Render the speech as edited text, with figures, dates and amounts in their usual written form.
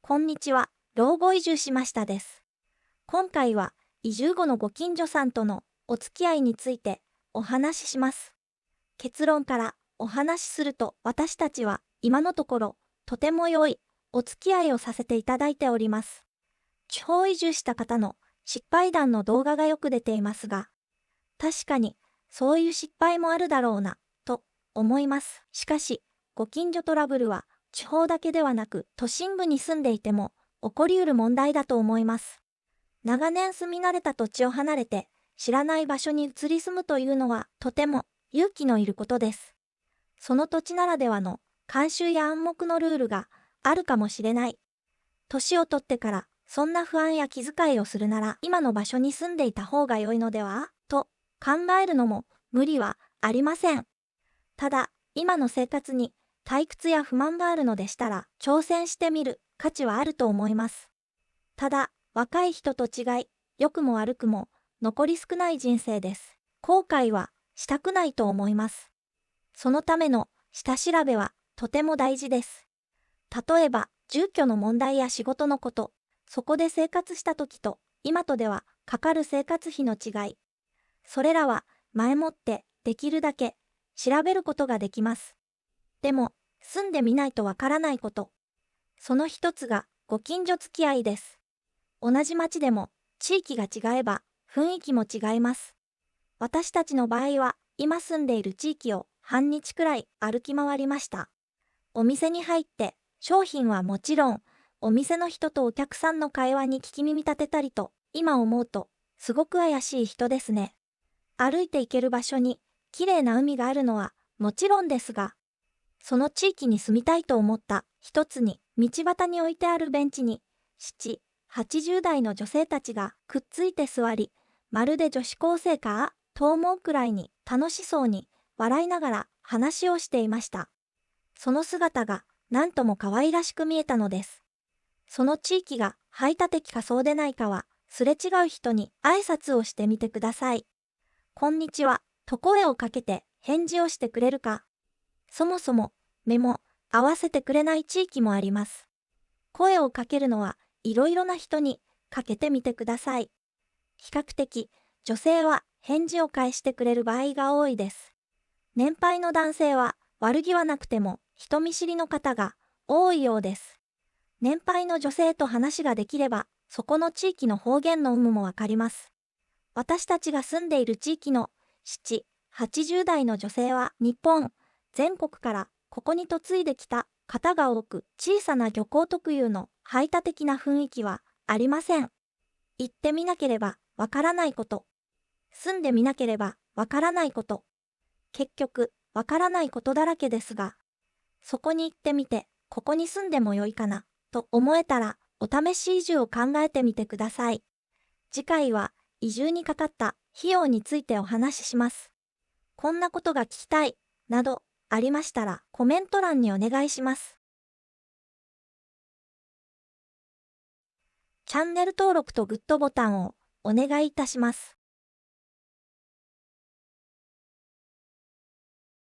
こんにちは、老後移住しましたです。今回は移住後のご近所さんとのお付き合いについてお話しします。結論からお話しすると、私たちは今のところとても良いお付き合いをさせていただいております。地方移住した方の失敗談の動画がよく出ていますが、確かにそういう失敗もあるだろうなと思います。しかし、ご近所トラブルは地方だけではなく都心部に住んでいても起こりうる問題だと思います。長年住み慣れた土地を離れて知らない場所に移り住むというのはとても勇気のいることです。その土地ならではの慣習や暗黙のルールがあるかもしれない。年を取ってからそんな不安や気遣いをするなら今の場所に住んでいた方が良いのではと考えるのも無理はありません。ただ、今の生活に退屈や不満があるのでしたら挑戦してみる価値はあると思います。ただ、若い人と違い、良くも悪くも残り少ない人生です。後悔はしたくないと思います。そのための下調べはとても大事です。例えば、住居の問題や仕事のこと、そこで生活した時と今とではかかる生活費の違い。それらは前もってできるだけ調べることができます。でも、住んでみないとわからないこと。その一つがご近所付き合いです。同じ町でも地域が違えば雰囲気も違います。私たちの場合は今住んでいる地域を半日くらい歩き回りました。お店に入って商品はもちろん、お店の人とお客さんの会話に聞き耳立てたりと、今思うとすごく怪しい人ですね。歩いて行ける場所に綺麗な海があるのはもちろんですが、その地域に住みたいと思った一つに、道端に置いてあるベンチに、7、80代の女性たちがくっついて座り、まるで女子高生かと思うくらいに楽しそうに笑いながら話をしていました。その姿がなんとも可愛らしく見えたのです。その地域が排他的かそうでないかは、すれ違う人に挨拶をしてみてください。こんにちは、と声をかけて返事をしてくれるか。そもそも目も合わせてくれない地域もあります。声をかけるのはいろいろな人にかけてみてください。比較的女性は返事を返してくれる場合が多いです。年配の男性は悪気はなくても人見知りの方が多いようです。年配の女性と話ができればそこの地域の方言の有無もわかります。私たちが住んでいる地域の7、80代の女性は日本全国からここに嫁いできた方が多く、小さな漁港特有の排他的な雰囲気はありません。行ってみなければわからないこと。住んでみなければわからないこと。結局、わからないことだらけですが、そこに行ってみて、ここに住んでもよいかな、と思えたら、お試し移住を考えてみてください。次回は、移住にかかった費用についてお話しします。こんなことが聞きたい、など、ありましたらコメント欄にお願いします。チャンネル登録とグッドボタンをお願いいたします。